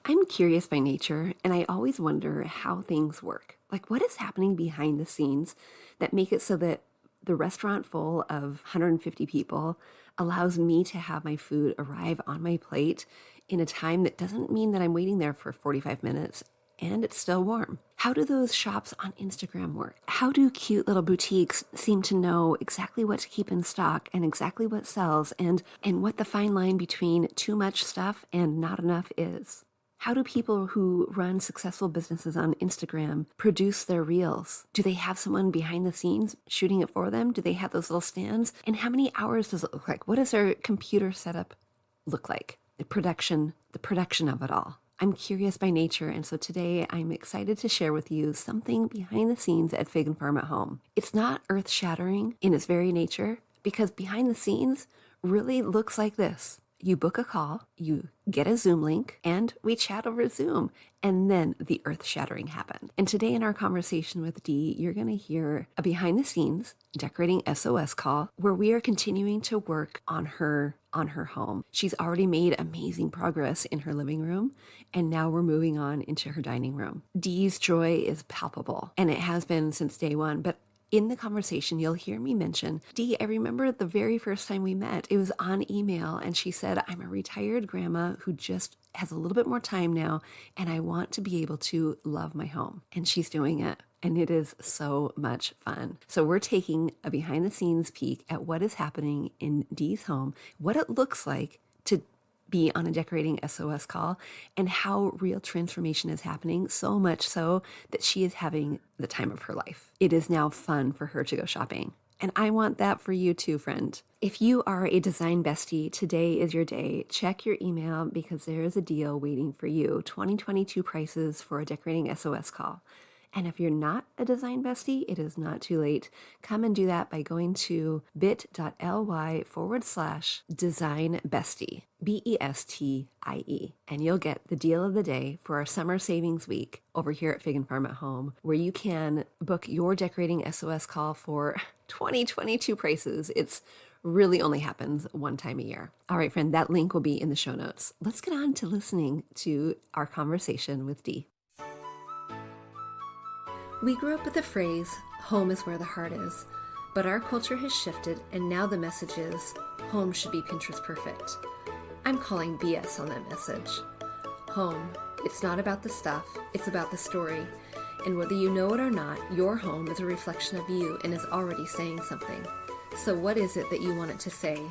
I'm curious by nature, and I always wonder how things work. Like, what is happening behind the scenes that make it so that the restaurant full of 150 people allows me to have my food arrive on my plate in a time that doesn't mean that I'm waiting there for 45 minutes and it's still warm? How do those shops on Instagram work? How do cute little boutiques seem to know exactly what to keep in stock and exactly what sells and what the fine line between too much stuff and not enough is? How do people who run successful businesses on Instagram produce their reels? Do they have someone behind the scenes shooting it for them? Do they have those little stands? And how many hours does it look like? What does their computer setup look like? The production of it all. I'm curious by nature, and so today I'm excited to share with you something behind the scenes at Fig and Farm at Home. It's not earth-shattering in its very nature, because behind the scenes really looks like this. You book a call, you get a Zoom link, and we chat over Zoom. And then the earth-shattering happened. And today in our conversation with Dee, you're going to hear a behind-the-scenes Decorating SOS call where we are continuing to work on her home. She's already made amazing progress in her living room, and now we're moving on into her dining room. Dee's joy is palpable, and it has been since day one, but in the conversation, you'll hear me mention, Dee, I remember the very first time we met, it was on email, and she said, I'm a retired grandma who just has a little bit more time now, and I want to be able to love my home. And she's doing it, and it is so much fun. So we're taking a behind-the-scenes peek at what is happening in Dee's home, what it looks like to be on a Decorating SOS call, and how real transformation is happening, so much so that she is having the time of her life. It is now fun for her to go shopping. And I want that for you too, friend. If you are a design bestie, today is your day. Check your email because there is a deal waiting for you. 2022 prices for a Decorating SOS call. And if you're not a design bestie, it is not too late. Come and do that by going to bit.ly/design bestie, BESTIE. And you'll get the deal of the day for our summer savings week over here at Fig and Farm at Home, where you can book your Decorating SOS call for 2022 prices. It's really only happens one time a year. All right, friend, that link will be in the show notes. Let's get on to listening to our conversation with Dee. We grew up with the phrase, home is where the heart is, but our culture has shifted and now the message is, home should be Pinterest perfect. I'm calling BS on that message. Home, it's not about the stuff, it's about the story. And whether you know it or not, your home is a reflection of you and is already saying something. So what is it that you want it to say?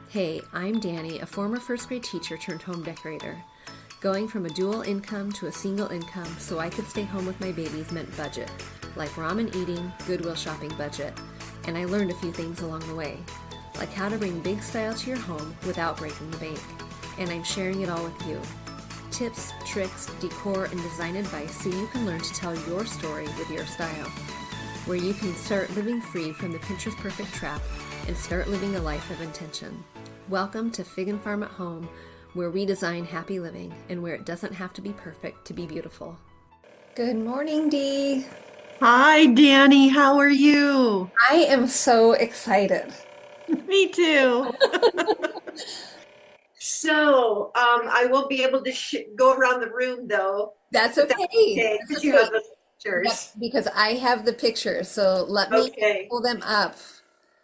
Hey, I'm Danny, a former first grade teacher turned home decorator. Going from a dual income to a single income so I could stay home with my babies meant budget, like ramen eating, Goodwill shopping budget. And I learned a few things along the way, like how to bring big style to your home without breaking the bank. And I'm sharing it all with you. Tips, tricks, decor, and design advice so you can learn to tell your story with your style. Where you can start living free from the Pinterest perfect trap and start living a life of intention. Welcome to Fig and Farm at Home, where we design happy living and where it doesn't have to be perfect to be beautiful. Good morning, Dee. Hi, Danny. How are you? I am so excited. Me too. I won't be able to go around the room though. That's But that's okay. okay That's because okay. you have the Yep, pictures. because I have the pictures, so let me Okay. pull them up.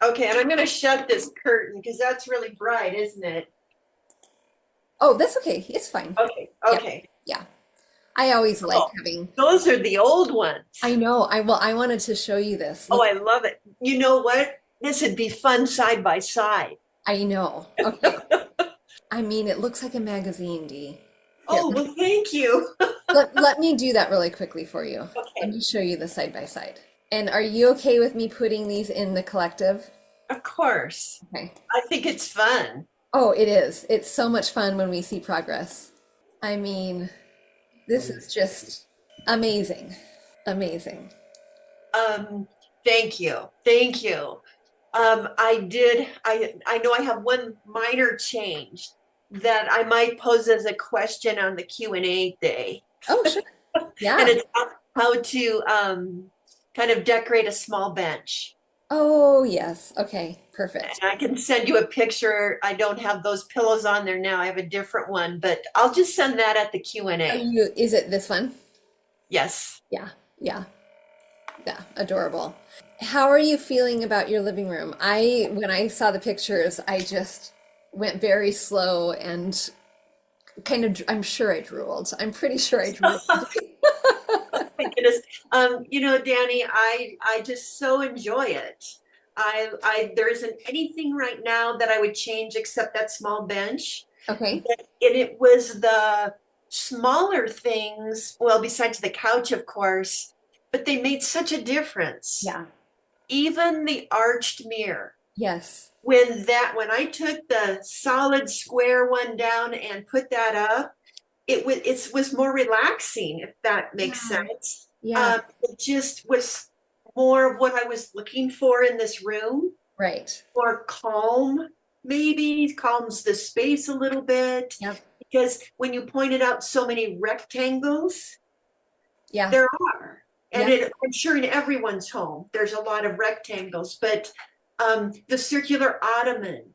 Okay, and I'm going to shut this curtain because that's really bright, isn't it? Oh, that's okay. It's fine. Okay. Yeah, Okay. yeah. I always like Oh, having. those are the old ones. I know. I wanted to show you this. Oh, Look, I love it. You know what? This would be fun side by side. I know. Okay. I mean, it looks like a magazine, Dee. Here, Oh, well, thank you. let me do that really quickly for you. Let Okay. me show you the side by side. And are you okay with me putting these in the collective? Of course. Okay. I think it's fun. Oh, it is. It's so much fun when we see progress. I mean, this is just amazing. Amazing. Um, Thank you. Thank you. I know I have one minor change that I might pose as a question on the Q&A day. Oh, sure. And Yeah. it's how to kind of decorate a small bench. Oh, yes. Okay, perfect. And I can send you a picture. I don't have those pillows on there now. I have a different one, but I'll just send that at the Are Q&A. you, is it this one? Yes. Yeah, yeah, yeah, adorable. How are you feeling about your living room? When I saw the pictures, I just went very slow and kind of, I'm sure I drooled. I'm pretty sure I drooled. My goodness. Danny, I just so enjoy it. There isn't anything right now that I would change except that small bench. Okay. And it was the smaller things, well, besides the couch, of course, but they made such a difference. Yeah. Even the arched mirror. Yes. When I took the solid square one down and put that up, it was more relaxing, if that makes Yeah. sense. Yeah. It just was more of what I was looking for in this room, Right. more calm, maybe calms the space a little bit. Yep. Because when you pointed out so many rectangles, Yeah. there are. And Yeah. I'm sure in everyone's home, there's a lot of rectangles, but the circular ottoman,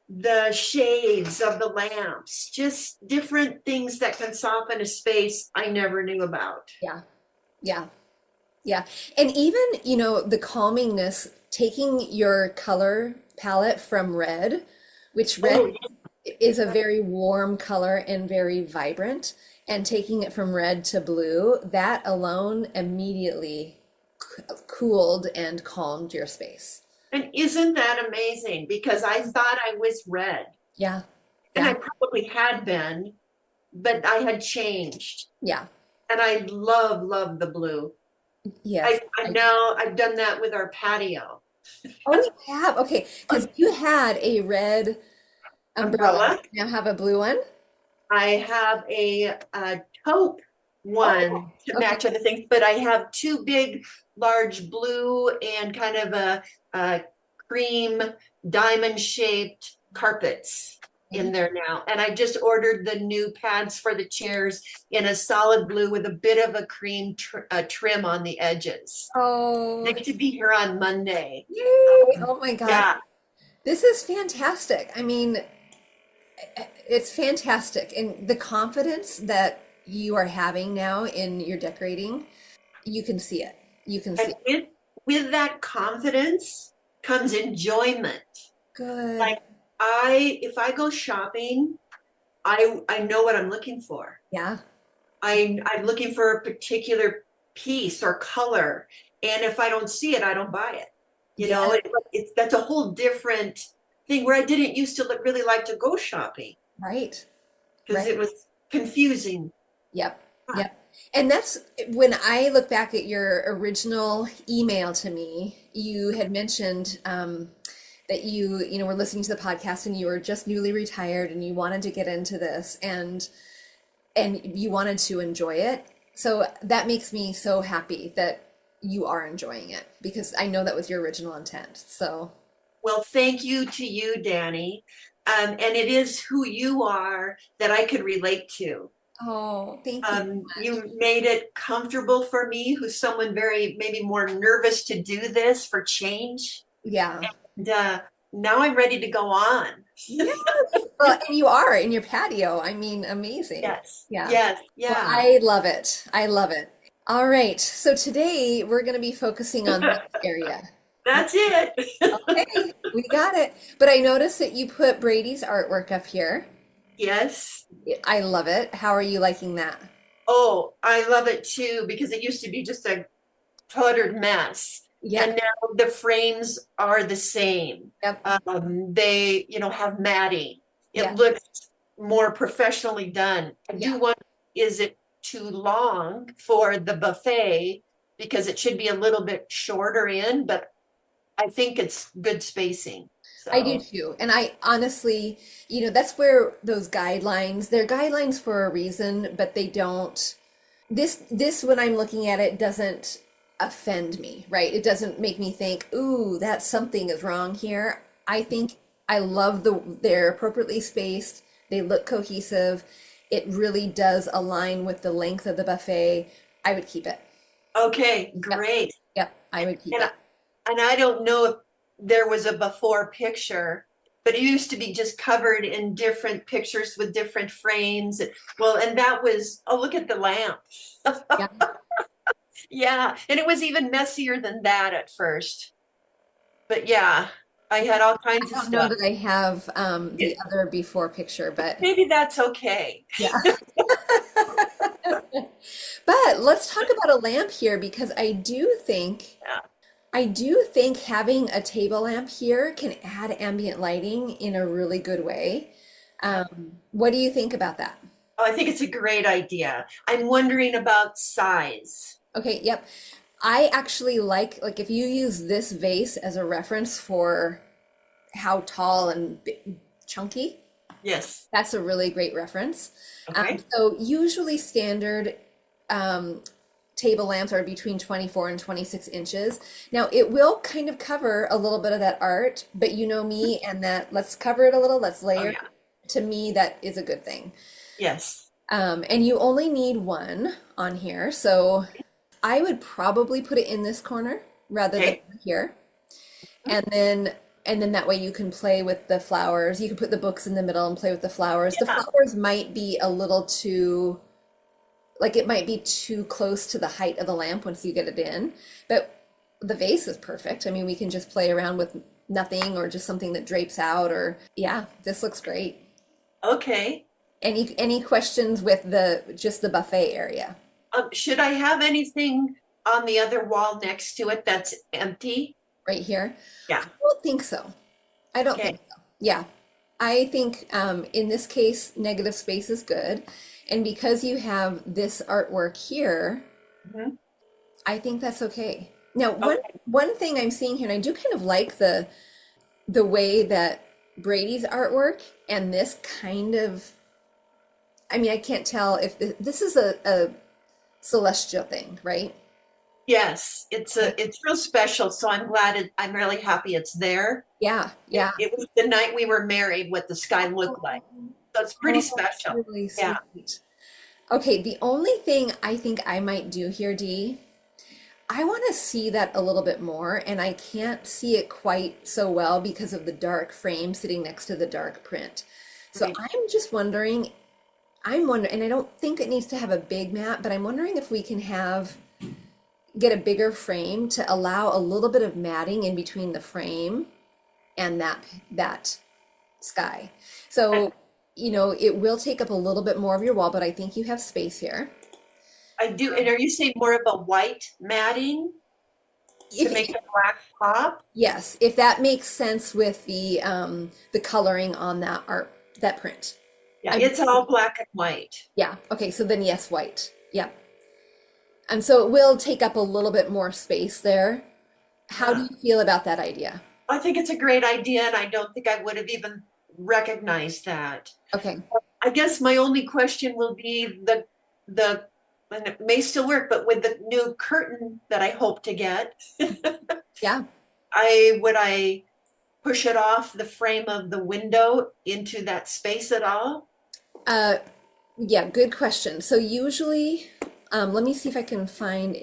the shades of the lamps, just different things that can soften a space I never knew about. Yeah. Yeah. Yeah. And even, the calmingness, taking your color palette from red, which red Oh, is a very warm color and very vibrant, and taking it from red to blue, that alone immediately cooled and calmed your space. and isn't that amazing? Because I thought I was red, Yeah. and I Yeah. probably had been, but I had changed. Yeah. And I love the blue. Yes. I know I've done that with our patio. Oh, you have? Okay. Because you had a red umbrella. Umbrella. Now have a blue one? I have a taupe Oh, one to okay. match other things, but I have two big, large blue and kind of a cream diamond shaped carpets in there now. And I just ordered the new pads for the chairs in a solid blue with a bit of a cream trim on the edges. Oh, They get to be here on Monday. yay. Oh my God. Yeah. This is fantastic. I mean, it's fantastic. And the confidence that you are having now in your decorating, you can see it. You can see And it. with that confidence comes enjoyment. Good. Like if I go shopping, I know what I'm looking for. Yeah. I'm looking for a particular piece or color, and if I don't see it, I don't buy it. You Yeah. know, it's that's a whole different thing where I didn't used to really like to go shopping Right. because Right. it was confusing. Yep. Yep. And that's when I look back at your original email to me, you had mentioned that you were listening to the podcast and you were just newly retired and you wanted to get into this and you wanted to enjoy it. So that makes me so happy that you are enjoying it because I know that was your original intent. So, Well, thank you to you, Danny. And it is who you are that I could relate to. oh, thank you so much. You made it comfortable for me, who's someone very maybe more nervous to do this for change. Yeah. And now I'm ready to go on. Yes. Well, and you are in your patio. I mean, amazing. Yes, Yeah. yes, Well, yeah. I love it. I love it. All right. So today we're going to be focusing on this area. That's it. Okay, we got it. But I noticed that you put Brady's artwork up here. Yes. I love it. How are you liking that? Oh, I love it too because it used to be just a cluttered mess. Yeah. And now the frames are the same. Yep. They, have matting. It Yeah. looks more professionally done. I Yeah. do wonder, is it too long for the buffet? Because it should be a little bit shorter in, but I think it's good spacing. I do So, too. And I honestly, that's where those guidelines, they're guidelines for a reason, but they don't, this when I'm looking at it doesn't offend me, right? It doesn't make me think, ooh, that something is wrong here. I think I love they're appropriately spaced. They look cohesive. It really does align with the length of the buffet. I would keep it. okay, Yep. great. Yep. I would keep And it. and I don't know if there was a before picture, but it used to be just covered in different pictures with different frames. Well, and that was, oh, look at the lamp. Yeah. Yeah, and it was even messier than that at first. But yeah, I had all I kinds of don't know stuff. that I have Yeah, the other before picture, but maybe that's okay. yeah. But let's talk about a lamp here because Yeah. I do think having a table lamp here can add ambient lighting in a really good way. What do you think about that? Oh, I think it's a great idea. I'm wondering about size. Okay, yep. I actually like if you use this vase as a reference for how tall and chunky, Yes. that's a really great reference. Okay. So usually standard um, table lamps are between 24 and 26 inches. Now it will kind of cover a little bit of that art, but you know me and that let's cover it a little, let's Oh, layer. yeah. To me, that is a good thing. Yes. And you only need one on here. So I would probably put it in this corner rather than Okay. here. And then that way you can play with the flowers. You can put the books in the middle and play with the flowers. The Yeah. flowers might be a little too, like it might be too close to the height of the lamp once you get it in. But the vase is perfect. I mean, we can just play around with nothing or just something that drapes out or yeah, this looks great. Okay. Any questions with the just the buffet area Should I have anything on the other wall next to it that's empty? right here? Yeah. I don't think so. I don't think Okay. so. Yeah. I think in this case, negative space is good. And because you have this artwork here, Mhm. I think that's okay. Now, Okay. one thing I'm seeing here, and I do kind of like the way that Brady's artwork and this kind of, I mean, I can't tell if this is a celestial thing, right? Yes, Okay. it's real special. So I'm glad I'm really happy it's there. Yeah, yeah. It was the night we were married, what the sky looked like. So it's pretty Oh, that's special. really Yeah. sweet. Okay, the only thing I think I might do here, Dee, I want to see that a little bit more, and I can't see it quite so well because of the dark frame sitting next to the dark print. So Right. I'm wondering, and I don't think it needs to have a big mat, but I'm wondering if we can get a bigger frame to allow a little bit of matting in between the frame and that sky. So, it will take up a little bit more of your wall, but I think you have space here. I do. And are you saying more of a white matting to If make the black pop? Yes, if that makes sense with the coloring on that print. Yeah, I'm it's all black and white. Yeah, okay, so then yes, white. Yeah. And so it will take up a little bit more space there. How do Yeah. you feel about that idea? I think it's a great idea, and I don't think I would have even recognized that. Okay. I guess my only question will be the and it may still work, but with the new curtain that I hope to get, Yeah. I push it off the frame of the window into that space at all? Uh yeah, good question. So usually, let me see if I can find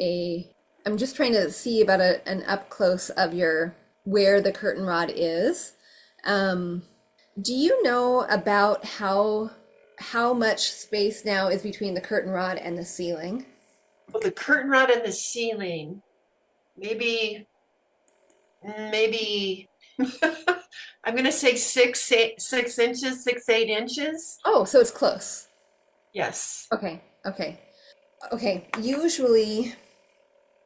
I'm just trying to see about an up close of your where the curtain rod is. Um, Do you know about how much space now is between the curtain rod and the ceiling? Well, the curtain rod and the ceiling, maybe maybe I'm gonna say 6 inches, 8 inches. Oh, so it's close. Yes. Okay, okay. Okay, usually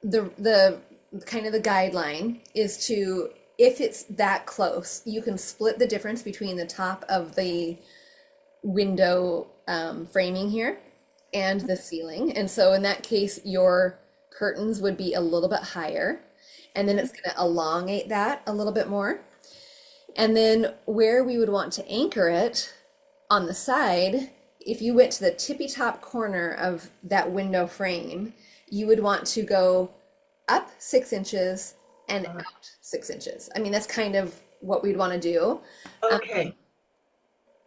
the kind of the guideline is to if it's that close, you can split the difference between the top of the window framing here and the ceiling. And so in that case, your curtains would be a little bit higher, and then it's going to elongate that a little bit more. And then where we would want to anchor it on the side, if you went to the tippy top corner of that window frame, you would want to go up 6 inches and Uh, out 6 inches. I mean, that's kind of what we'd want to do. Um, Okay.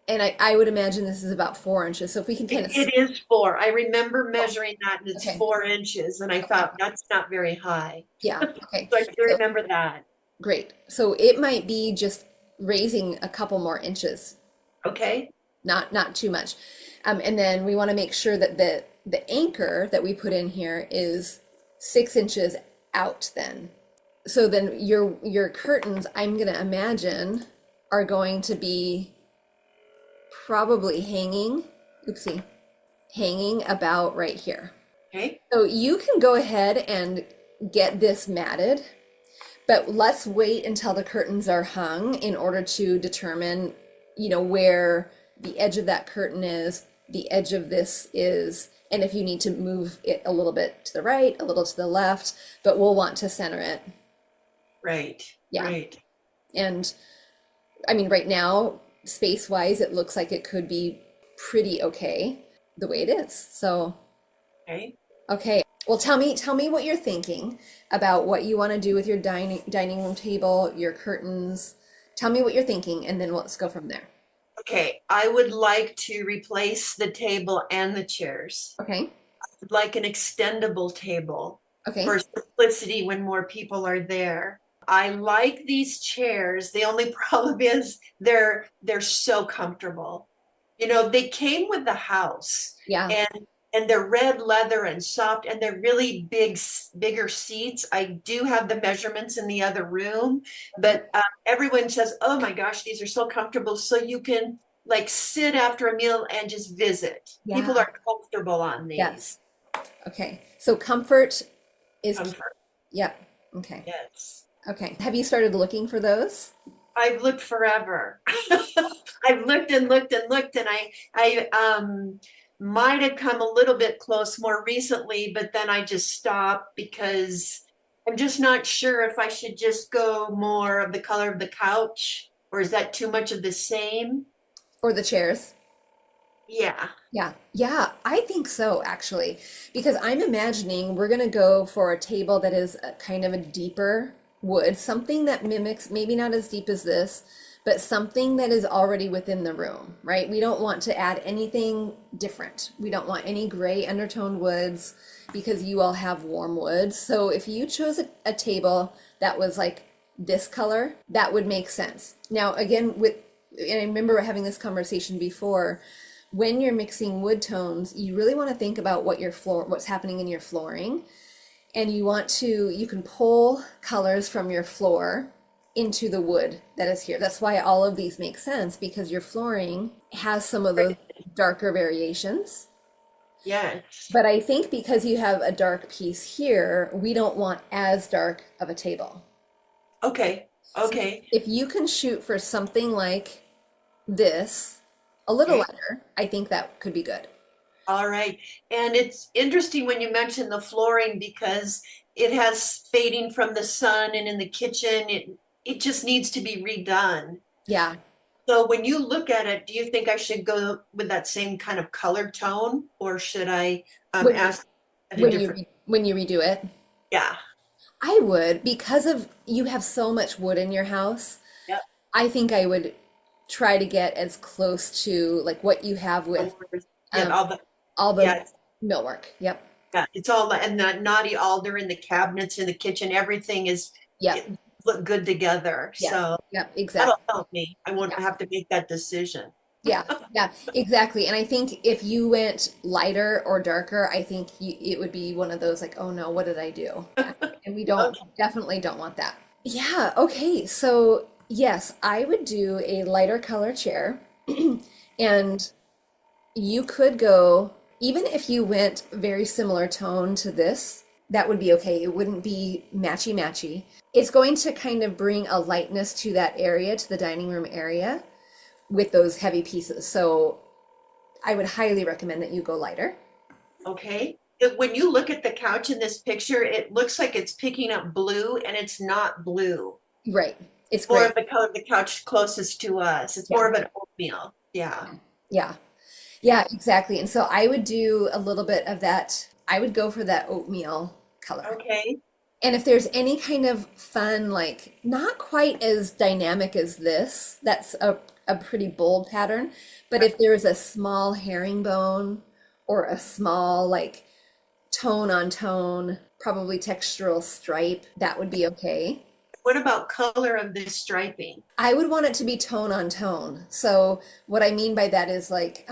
And I would imagine this is about 4 inches. So if we can kind of, It is 4. I remember measuring that and it's okay, 4 inches. And I okay, thought that's not very high. yeah, okay. So I do So remember that. great. So it might be just raising a couple more inches, Okay. not too much. And then we want to make sure that the anchor that we put in here is 6 inches out then. So then your curtains, I'm gonna imagine, are going to be probably hanging, oopsie, hanging about right here. Okay. So you can go ahead and get this matted, but let's wait until the curtains are hung in order to determine, where the edge of that curtain is, the edge of this is, and if you need to move it a little bit to the right, a little to the left, but we'll want to center it. Right. Yeah. Right. And I mean, right now, space-wise, it looks like it could be pretty okay the way it is. So, Okay. okay. Well, tell me what you're thinking about what you want to do with your dining room table, your curtains. Tell me what you're thinking, and then let's go from there. Okay. I would like to replace the table and the chairs. Okay. I'd like an extendable table Okay. for simplicity when more people are there. I like these chairs. The only problem is they're so comfortable. They came with the house Yeah. and they're red leather and soft and they're really bigger seats. I do have the measurements in the other room, but everyone says, "Oh my gosh, these are so comfortable." So you can like sit after a meal and just visit. People Yeah. are comfortable on Yes. these. Okay. So comfort is key. Comfort. Yep. Okay. Yes. Okay. Have you started looking for those? I've looked forever. I've looked and looked and looked, and I might have come a little bit close more recently, but then I just stopped because I'm just not sure if I should just go more of the color of the couch, or is that too much of the same? Or the chairs? Yeah. Yeah, yeah, I think so actually, because I'm imagining we're gonna go for a table that is a kind of a deeper wood, something that mimics, maybe not as deep as this, but something that is already within the room, right? We don't want to add anything different. We don't want any gray undertone woods because you all have warm woods. So if you chose a table that was like this color, that would make sense. Now, again, and I remember having this conversation before, when you're mixing wood tones, you really want to think about what's happening in your flooring. And you can pull colors from your floor into the wood that is here. That's why all of these make sense because your flooring has some of those darker variations. Yes. But I think because you have a dark piece here, we don't want as dark of a table. Okay. So Okay. if you can shoot for something like this, a little Okay. lighter, I think that could be good. All right. And it's interesting when you mention the flooring because it has fading from the sun and in the kitchen, it just needs to be redone. Yeah. So when you look at it, do you think I should go with that same kind of color tone or should I When you ask at a different? when you redo it, Yeah. I would, because of you have so much wood in your house, Yep. I think I would try to get as close to like what you have with Yeah, um, all the all the yeah, millwork. Yep. yeah, it's all and that naughty alder in the cabinets in the kitchen, everything is Yep. it look good together. Yes. So Yep. that'll Exactly. help me. I won't Yeah. have to make that decision. Yeah. Yeah. Exactly. And I think if you went lighter or darker, I think it would be one of those like, oh no, what did I do? And we don't Okay. definitely don't want that. Yeah. Okay. So yes, I would do a lighter color chair. And you could go, even if you went very similar tone to this, that would be okay. It wouldn't be matchy matchy. It's going to kind of bring a lightness to that area, to the dining room area with those heavy pieces. So I would highly recommend that you go lighter. Okay. When you look at the couch in this picture, it looks like it's picking up blue and it's not blue. Right. It's More great. of the color of the couch closest to us. It's more Yeah. of an oatmeal. Yeah. Yeah. Yeah, exactly. And so I would do a little bit of that. I would go for that oatmeal color. Okay. And if there's any kind of fun, like not quite as dynamic as this, that's a pretty bold pattern, But if there is a small herringbone or a small like tone on tone, probably textural stripe, that would be okay. What about color of this striping? I would want it to be tone on tone. So what I mean by that is like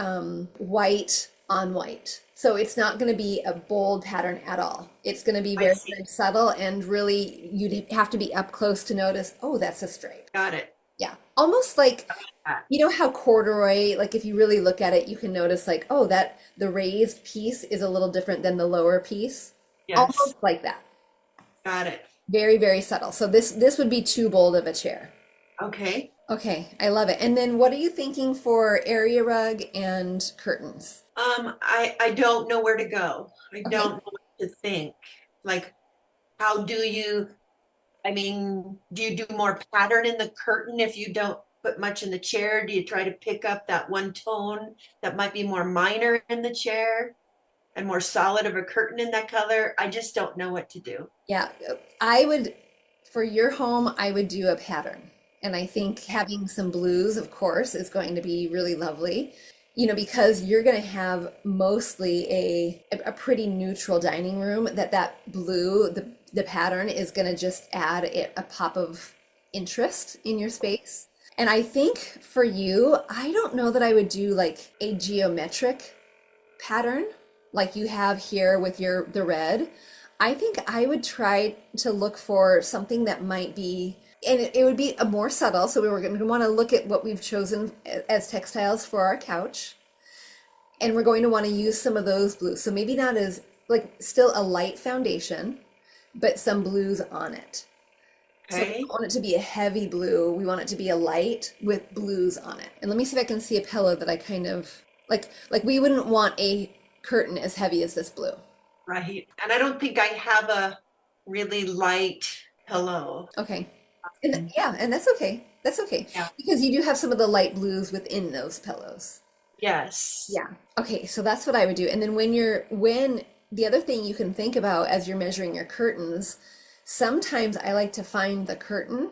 white on white. So it's not going to be a bold pattern at all. It's going to be I very, see. very subtle, and really you'd have to be up close to notice, oh, that's a stripe. Got it. Yeah. Almost like, Ah, you know how corduroy, like if you really look at it, you can notice like, oh, that the raised piece is a little different than the lower piece. yes, Almost like that. got it. Very, very subtle. So this would be too bold of a chair. Okay. Okay, I love it. And then what are you thinking for area rug and curtains? I don't know where to go. I Okay. don't know what to think. Like, how do you, I mean, do you do more pattern in the curtain if you don't put much in the chair? Do you try to pick up that one tone that might be more minor in the chair and more solid of a curtain in that color? I just don't know what to do. Yeah, I would, for your home, I would do a pattern. And I think having some blues, of course, is going to be really lovely. You know, because you're going to have mostly a pretty neutral dining room, that blue, the pattern is going to just add a pop of interest in your space. And I think for you, I don't know that I would do like a geometric pattern like you have here with the red. I think I would try to look for something that might be, and it would be a more subtle. So we were going to want to look at what we've chosen as textiles for our couch, and we're going to want to use some of those blues. So maybe not as like still a light foundation, but some blues on it. So we Okay. don't want it to be a heavy blue. We want it to be a light with blues on it. And let me see if I can see a pillow that I kind of like we wouldn't want a curtain as heavy as this blue. Right. And I don't think I have a really light pillow. Okay. And yeah, and that's okay. That's okay. Yeah. Because you do have some of the light blues within those pillows. Yes. Yeah. Okay, so that's what I would do. And then when the other thing you can think about as you're measuring your curtains, sometimes I like to find the curtain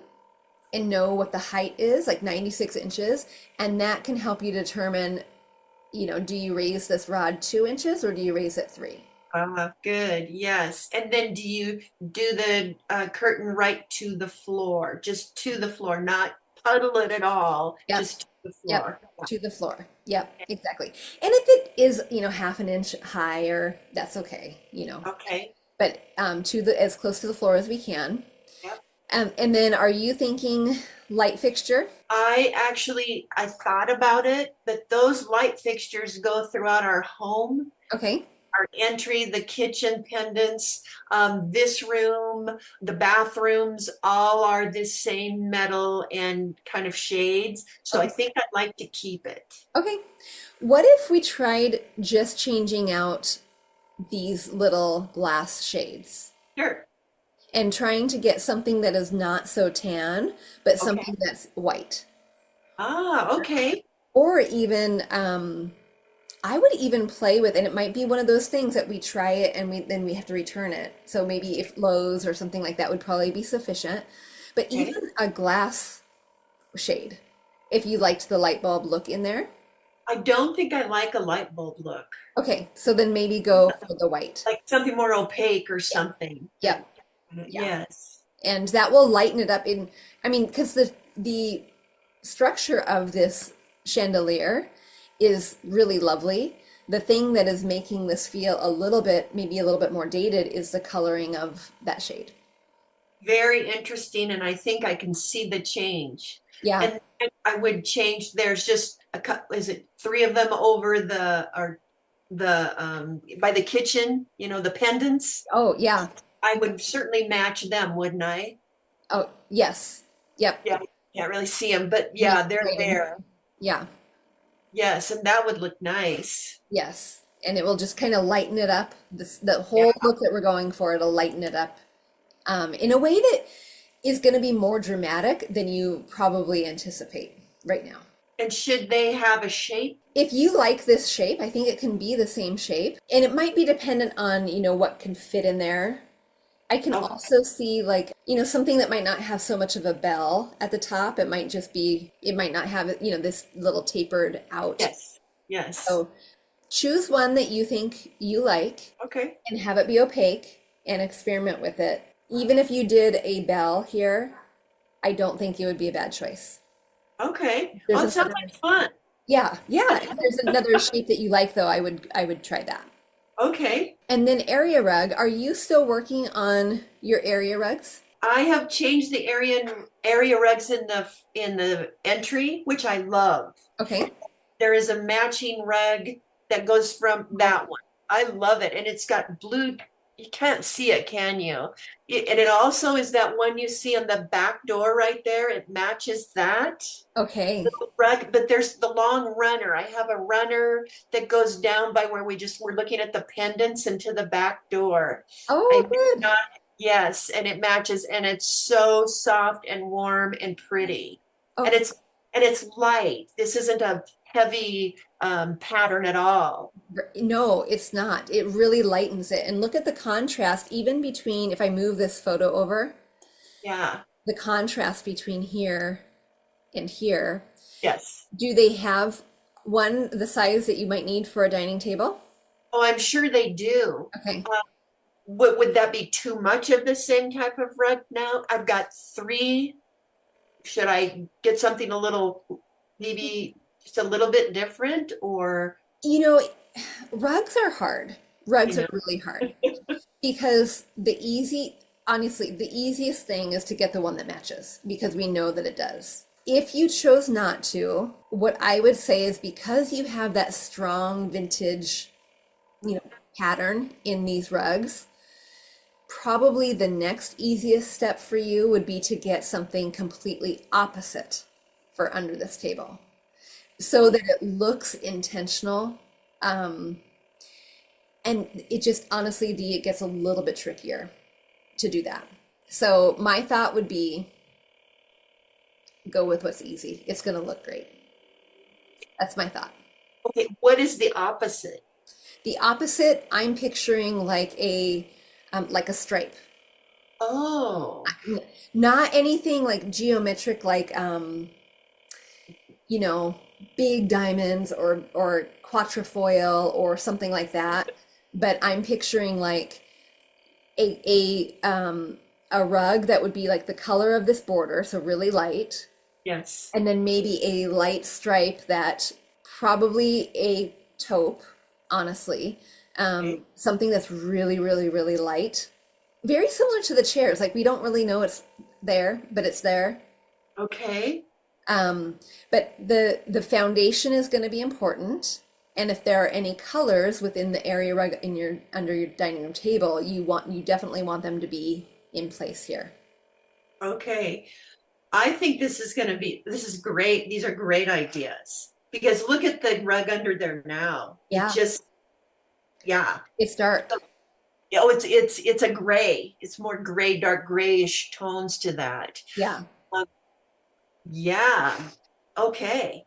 and know what the height is, like 96 inches, and that can help you determine, you know, do you raise this rod 2 inches or do you raise it 3? Good. Yes. And then do you do the curtain right to the floor, just to the floor, not puddle it at all, Yep. just to the Yep, floor? to the floor. Yep, exactly. And if it is, you know, half an inch higher, that's okay, you know. Okay. But to the as close to the floor as we can. Yep. And then are you thinking light fixture? I thought about it, but those light fixtures go throughout our home, Okay. our entry, the kitchen pendants, this room, the bathrooms, all are this same metal and kind of shades. So I Okay. think I'd like to keep it. Okay. What if we tried just changing out these little glass shades Sure. and trying to get something that is not so tan, but Okay. something that's white? Ah, okay. Or even I would even play with, and it might be one of those things that we try it and then we have to return it. So maybe if Lowe's or something like that would probably be sufficient. But Okay. even a glass shade, if you liked the light bulb look in there. I don't think I like a light bulb look, Okay, so then maybe go for the white. like something more opaque or Yeah. something. Yep. Yeah. Yes. And that will lighten it up in, I mean, because the structure of this chandelier is really lovely. The thing that is making this feel a little bit, maybe a little bit more dated is the coloring of that shade. Very interesting, and I think I can see the change. Yeah. And I would change, there's just is it three of them over by the kitchen, the pendants? Oh, yeah. I would certainly match them, wouldn't I? Oh, yes. Yep. Yeah, can't really see them, but Make yeah, they're lighting. there. Yeah. Yes, and that would look nice. Yes. And it will just kind of lighten it up. The Yeah. whole look that we're going for, it'll lighten it up in a way that is going to be more dramatic than you probably anticipate right now. And should they have a shape? If you like this shape, I think it can be the same shape. And it might be dependent on, you know, what can fit in there. I can Oh, also see like, something that might not have so much of a bell at the top. It might just be, it might not have, this little tapered out. yes, yes. So choose one that you think you like Okay, and have it be opaque and experiment with it. Even if you did a bell here, I don't think it would be a bad choice. okay. There's Oh, it sounds another, like fun. yeah, yeah. If there's another shape that you like though, I would try that. Okay. And then area rug, are you still working on your area rugs? I have changed the area rugs in the entry, which I love. Okay. There is a matching rug that goes from that one. I love it. And it's got blue. You can't see it, can you? And it also is that one you see on the back door right there. It matches that Okay. rug, but there's the long runner. I have a runner that goes down by where we just were looking at the pendants into the back door. Oh, I good. not, yes, and it matches, and it's so soft and warm and pretty, and Okay. it's light. This isn't a heavy pattern at all. No, it's not. It really lightens it. And look at the contrast, even between, if I move this photo over, Yeah. the contrast between here and here. Yes. Do they have one the size that you might need for a dining table? Oh, I'm sure they do. Okay. Would that be too much of the same type of rug now? I've got three. Should I get something a little, maybe just a little bit different, or, You know, rugs are hard. you Rugs are know? really hard because honestly, the easiest thing is to get the one that matches because we know that it does. If you chose not to, what I would say is because you have that strong vintage, pattern in these rugs, probably the next easiest step for you would be to get something completely opposite for under this table so that it looks intentional. And it just honestly, it gets a little bit trickier to do that. So my thought would be go with what's easy. It's going to look great. That's my thought. Okay, what is the opposite? The opposite, I'm picturing like a stripe. Oh, Not anything like geometric, like you know, big diamonds or quatrefoil or something like that. But I'm picturing like a rug that would be like the color of this border, so really light, yes. and then maybe a light stripe that probably a taupe, honestly. Okay. Something that's really, really, really light. Very similar to the chairs. Like we don't really know it's there, but it's there. Okay. But the foundation is going to be important. And if there are any colors within the area rug in your under your dining room table, you definitely want them to be in place here. Okay. I think this is great. These are great ideas. Because look at the rug under there now. It Yeah, just, yeah. it's dark. Oh, it's a gray. It's more gray, dark grayish tones to that. Yeah. Um, yeah. Okay.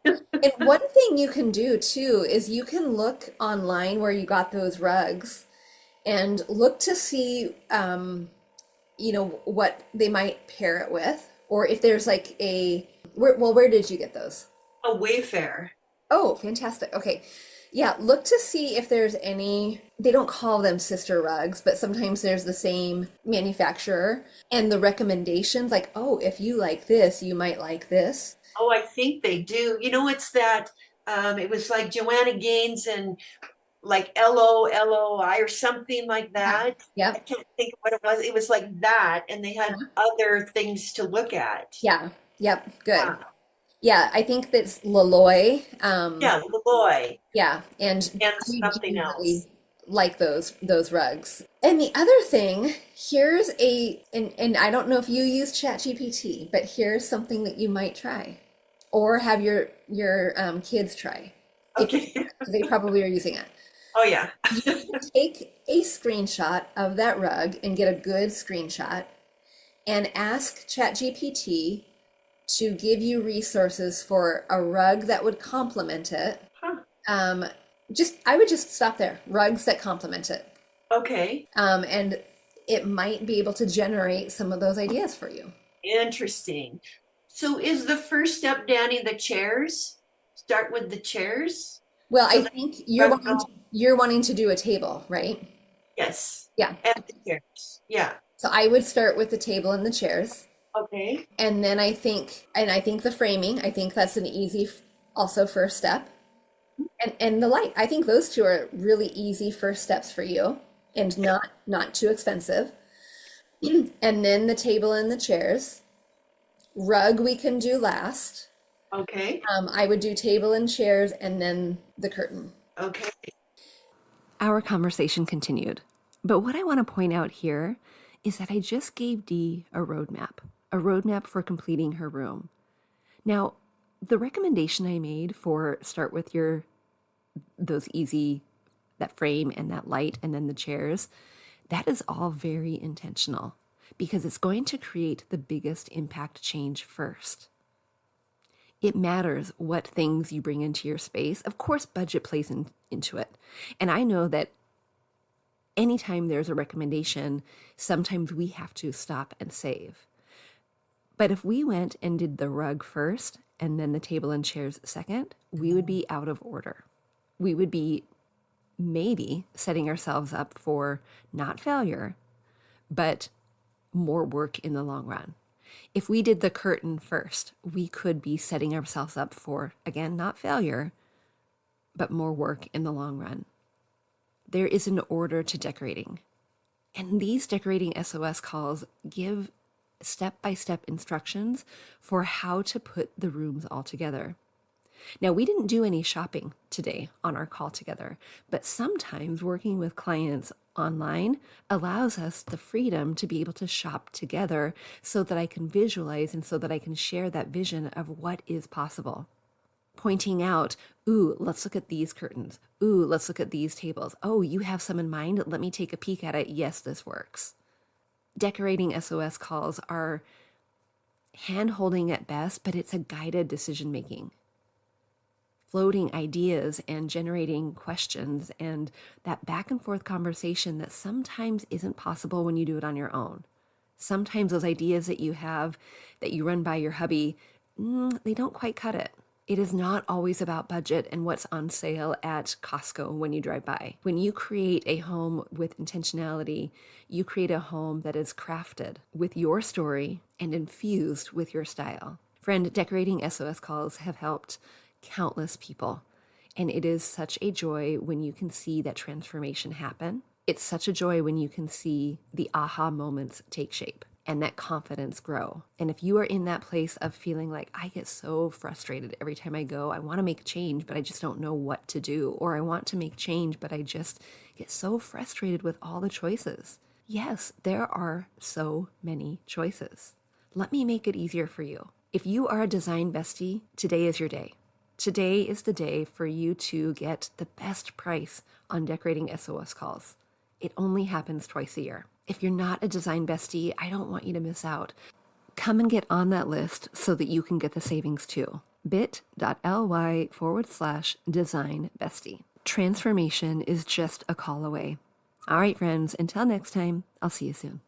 And one thing you can do too is you can look online where you got those rugs and look to see what they might pair it with, or if there's like where did you get those? A Wayfair. Oh, fantastic. Okay. Yeah, look to see if there's any, they don't call them sister rugs, but sometimes there's the same manufacturer and the recommendations like, oh, if you like this, you might like this. Oh, I think they do. You know, it's that it was like Joanna Gaines and like LOLOI or something like Yeah. that. I Yep. can't think of what it was. It was like that, and they had other things to look at. Yeah. Yep. Good. Yeah, Yeah, I think that's Laloy. yeah, Leloy Yeah, and and I something do else. really like those rugs. And the other thing, here's and I don't know if you use ChatGPT, but here's something that you might try, or have your kids try, if Okay. they probably are using it. Oh yeah. You can take a screenshot of that rug and get a good screenshot, and ask ChatGPT to give you resources for a rug that would complement it. Huh. I would just stop there. Rugs that complement it. Okay. And it might be able to generate some of those ideas for you. Interesting. So is the first step, Danny, the chairs? Start with the chairs? Well, So I that, think you're wanting to do a table, right? yes, Yeah. and the chairs. Yeah. So I would start with the table and the chairs. Okay. And then I think the framing, I think that's an easy also first step. And the light. I think those two are really easy first steps for you and not too expensive. And then the table and the chairs. Rug we can do last. Okay. I would do table and chairs and then the curtain. Okay. Our conversation continued. But what I want to point out here is that I just gave Dee a roadmap for completing her room. Now, the recommendation I made for start with that frame and that light and then the chairs, that is all very intentional because it's going to create the biggest impact change first. It matters what things you bring into your space. Of course, budget plays into it. And I know that anytime there's a recommendation, sometimes we have to stop and save. But if we went and did the rug first and then the table and chairs second, we would be out of order. We would be maybe setting ourselves up for not failure, but more work in the long run. If we did the curtain first, we could be setting ourselves up for, again, not failure, but more work in the long run. There is an order to decorating. And these Decorating SOS calls give step-by-step instructions for how to put the rooms all together. Now, we didn't do any shopping today on our call together, but sometimes working with clients online allows us the freedom to be able to shop together so that I can visualize and so that I can share that vision of what is possible. Pointing out, ooh, let's look at these curtains. Ooh, let's look at these tables. Oh, you have some in mind? Let me take a peek at it. Yes, this works. Decorating SOS calls are hand-holding at best, but it's a guided decision-making. Floating ideas and generating questions and that back and forth conversation that sometimes isn't possible when you do it on your own. Sometimes those ideas that you have, that you run by your hubby, they don't quite cut it. It is not always about budget and what's on sale at Costco when you drive by. When you create a home with intentionality, you create a home that is crafted with your story and infused with your style. Friend, Decorating SOS calls have helped countless people, and it is such a joy when you can see that transformation happen. It's such a joy when you can see the aha moments take shape and that confidence grow. And if you are in that place of feeling like, I get so frustrated every time I go, I want to make change, but I just don't know what to do, or I want to make change, but I just get so frustrated with all the choices. Yes, there are so many choices. Let me make it easier for you. If you are a design bestie, today is your day. Today is the day for you to get the best price on Decorating SOS calls. It only happens twice a year. If you're not a design bestie, I don't want you to miss out. Come and get on that list so that you can get the savings too. bit.ly/design bestie. Transformation is just a call away. All right, friends, until next time, I'll see you soon.